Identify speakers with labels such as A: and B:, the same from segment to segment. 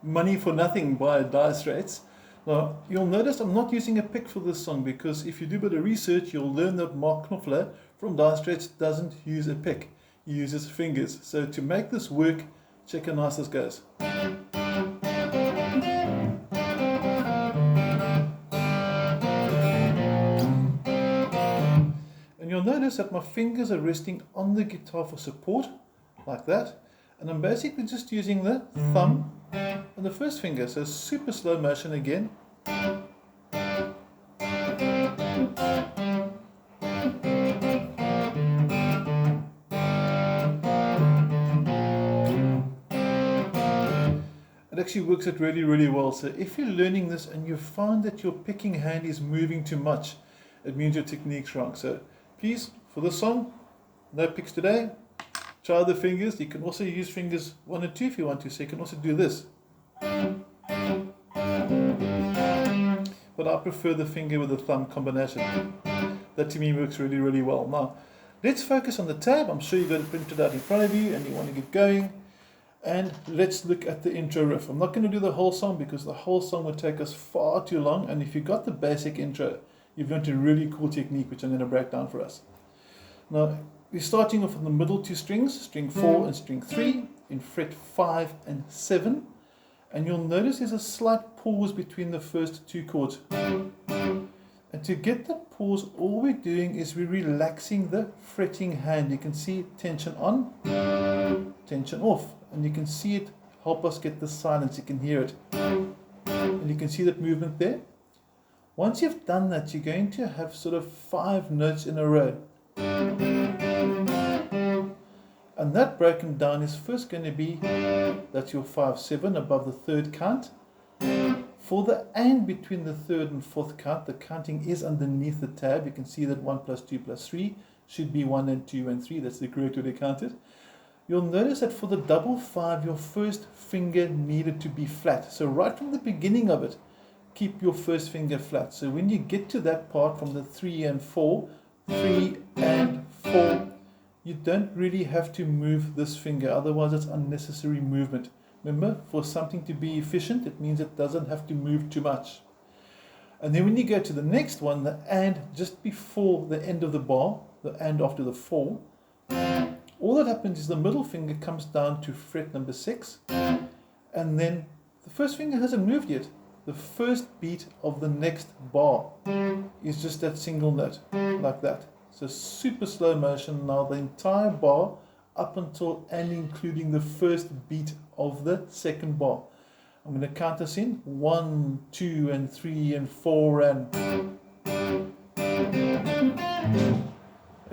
A: money for nothing by Dire Straits. Now, you'll notice I'm not using a pick for this song because if you do a bit of research, you'll learn that Mark Knopfler from Dire Straits doesn't use a pick. He uses fingers. So to make this work, check how nice this goes. And you'll notice that my fingers are resting on the guitar for support, like that. And I'm basically just using the thumb and the first finger, so super slow motion again. It actually works out really, really well. So if you're learning this and you find that your picking hand is moving too much, it means your technique's wrong. So please, for this song, no picks today. Try the fingers. You can also use fingers 1 and 2 if you want to. So you can also do this. But I prefer the finger with the thumb combination. That to me works really, really well. Now, let's focus on the tab. I'm sure you've got it printed out in front of you and you want to get going. And let's look at the intro riff. I'm not going to do the whole song because the whole song would take us far too long. And if you got the basic intro, you've learned a really cool technique, which I'm going to break down for us. Now, we're starting off with the middle two strings, string 4 and string 3, in fret 5 and 7. And you'll notice there's a slight pause between the first two chords. And to get the pause, all we're doing is we're relaxing the fretting hand. You can see tension on, tension off. And you can see it help us get the silence. You can hear it. And you can see that movement there. Once you've done that, you're going to have sort of 5 notes in a row. And that broken down is first going to be, that's your 5-7 above the third count. For the and between the third and fourth count, the counting is underneath the tab. You can see that 1 plus 2 plus 3 should be 1 and 2 and 3. That's the correct way to count it. You'll notice that for the double 5, your first finger needed to be flat. So right from the beginning of it, keep your first finger flat. So when you get to that part from the 3 and 4, 3 and 4, you don't really have to move this finger, otherwise it's unnecessary movement. Remember, for something to be efficient, it means it doesn't have to move too much. And then when you go to the next one, the and just before the end of the bar, the and after the 4, all that happens is the middle finger comes down to fret number 6, and then the first finger hasn't moved yet. The first beat of the next bar is just that single note, like that. So super slow motion now, the entire bar up until and including the first beat of the second bar. I'm going to count us in 1, 2, and 3, and 4, and...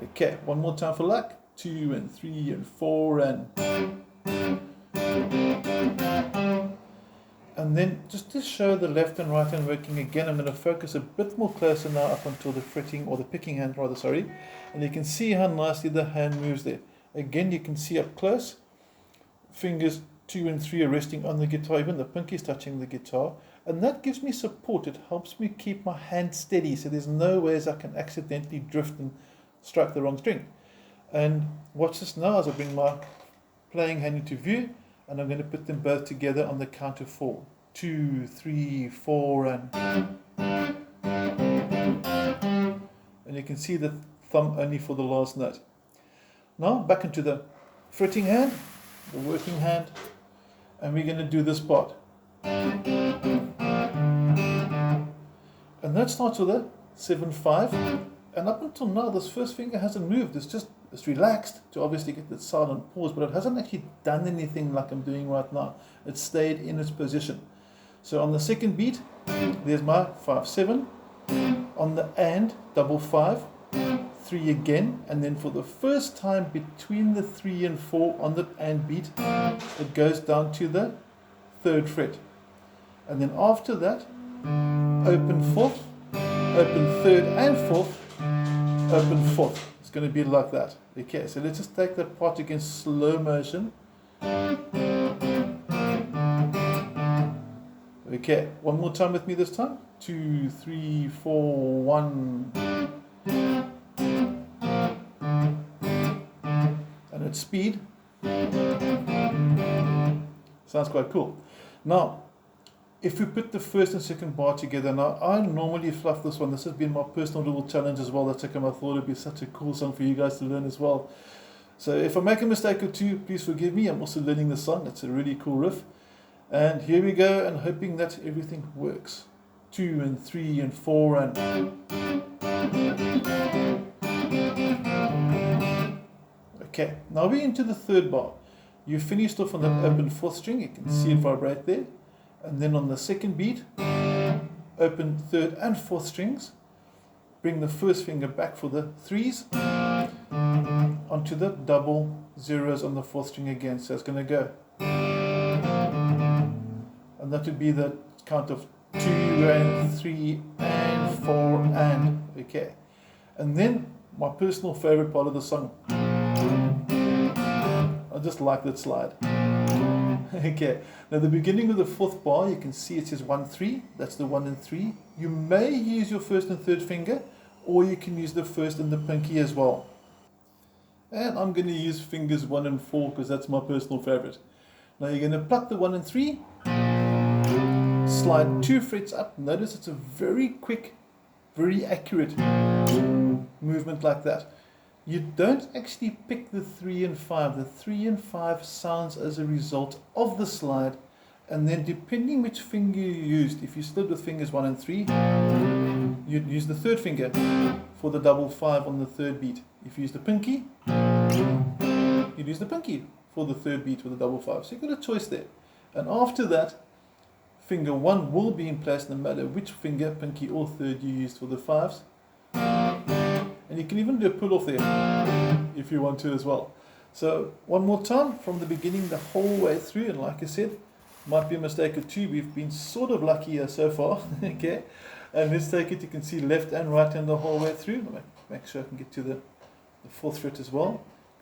A: Okay, one more time for luck. 2, and 3, and 4, and... And then just to show the left and right hand working again, I'm going to focus a bit more closer now up until the fretting, or the picking hand rather, sorry. And you can see how nicely the hand moves there. Again, you can see up close, fingers 2 and 3 are resting on the guitar, even the pinky is touching the guitar. And that gives me support. It helps me keep my hand steady, so there's no ways I can accidentally drift and strike the wrong string. And watch this now as I bring my playing hand into view, and I'm going to put them both together on the count of 4. 2, 3, 4, and you can see the thumb only for the last note. Now back into the fretting hand, the working hand, and we're going to do this part. And that starts with a 7-5, and up until now this first finger hasn't moved. It's relaxed to obviously get the silent pause, but it hasn't actually done anything like I'm doing right now. It stayed in its position. So on the second beat, there's my 5-7. On the and, double 5, 3 again, and then for the first time between the 3 and 4 on the and beat, it goes down to the 3rd fret. And then after that, open 4th, open 3rd and 4th, open 4th. It's going to be like that. Okay, so let's just take that part again, slow motion. Okay, one more time with me this time. 2, 3, 4, 1. And at speed. Sounds quite cool. Now, if we put the first and second bar together, now I normally fluff this one. This has been my personal little challenge as well. That's how come I thought it'd be such a cool song for you guys to learn as well. So if I make a mistake or two, please forgive me. I'm also learning the song. It's a really cool riff. And here we go, and hoping that everything works. 2 and 3 and 4 and... Okay, now we're into the third bar. You finished off on the open fourth string. You can see it vibrate there. And then on the second beat, open third and fourth strings. Bring the first finger back for the threes. Onto the double zeros on the fourth string again. So it's going to go. And that would be the count of 2 and 3 and 4 and. Okay. And then my personal favorite part of the song. I just like that slide. Okay. Now the beginning of the fourth bar, you can see it says 1, 3. That's the 1 and 3. You may use your first and third finger, or you can use the first and the pinky as well. And I'm going to use fingers 1 and 4 because that's my personal favorite. Now you're going to pluck the 1 and 3, slide 2 frets up. Notice it's a very quick, very accurate movement like that. You don't actually pick the 3 and 5. The 3 and 5 sounds as a result of the slide, and then depending which finger you used, if you slid with fingers 1 and 3, you'd use the third finger for the double 5 on the third beat. If you use the pinky, you'd use the pinky for the third beat with the double 5. So you've got a choice there. And after that, finger 1 will be in place no matter which finger, pinky or third you used for the 5s. And you can even do a pull off there if you want to as well. So one more time from the beginning the whole way through, and like I said, might be a mistake or two. We've been sort of lucky here so far. Okay, and let's take it. You can see left and right hand the whole way through. Make sure I can get to the fourth fret as well.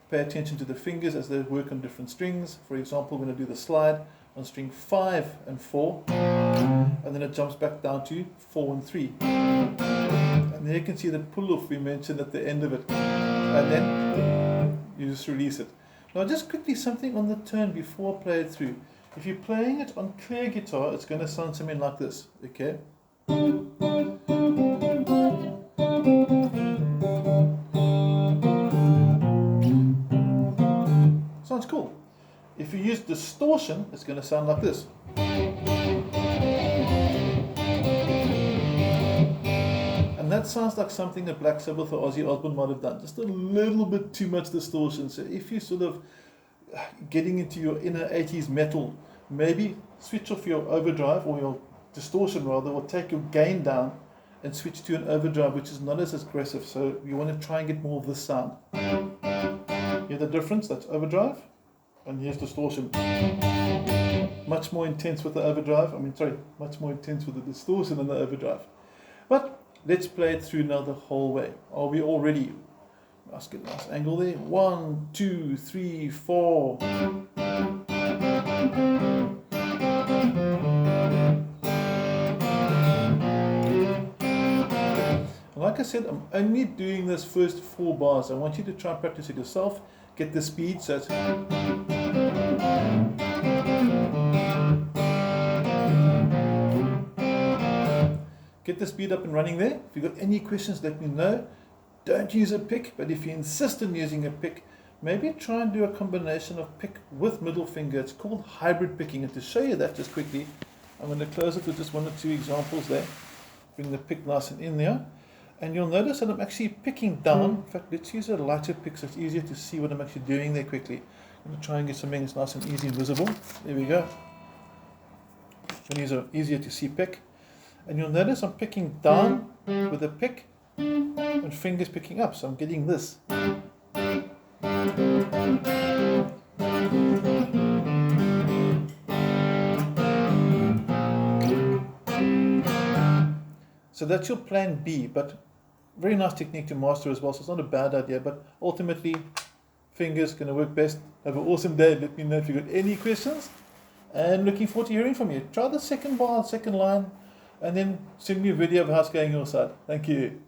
A: Pay attention to the fingers as they work on different strings. For example, we're going to do the slide on string 5 and 4, and then it jumps back down to 4 and 3. And there you can see the pull-off we mentioned at the end of it. And then you just release it. Now just quickly something on the tone before I play it through. If you're playing it on clear guitar, it's going to sound something like this. Okay? Sounds cool. If you use distortion, it's going to sound like this. And that sounds like something that Black Sabbath or Ozzy Osbourne might have done. Just a little bit too much distortion. So if you're sort of getting into your inner 80s metal, maybe switch off your overdrive, or your distortion rather, or take your gain down and switch to an overdrive which is not as aggressive. So you want to try and get more of this sound. Hear the difference? That's overdrive, and here's distortion. Much more intense with the overdrive. Much more intense with the distortion than the overdrive. But let's play it through now the whole way. Are we all ready? Let's get a nice angle there. 1, 2, 3, 4. Like I said, I'm only doing this first 4 bars. I want you to try and practice it yourself. Get the speed so it's... Get the speed up and running there. If you've got any questions, let me know. Don't use a pick, but if you insist on using a pick, maybe try and do a combination of pick with middle finger. It's called hybrid picking. And to show you that just quickly, I'm going to close it with just 1 or 2 examples there. Bring the pick nice and in there. And you'll notice that I'm actually picking down. In fact, let's use a lighter pick so it's easier to see what I'm actually doing there quickly. I'm going to try and get something that's nice and easy and visible. There we go. I'm going to use an easier to see pick. And you'll notice I'm picking down with a pick and fingers picking up. So I'm getting this. So that's your plan B, but very nice technique to master as well. So it's not a bad idea, but ultimately fingers going to work best. Have an awesome day. Let me know if you've got any questions, and looking forward to hearing from you. Try the second bar, second line, and then send me a video of how it's going on your side. Thank you.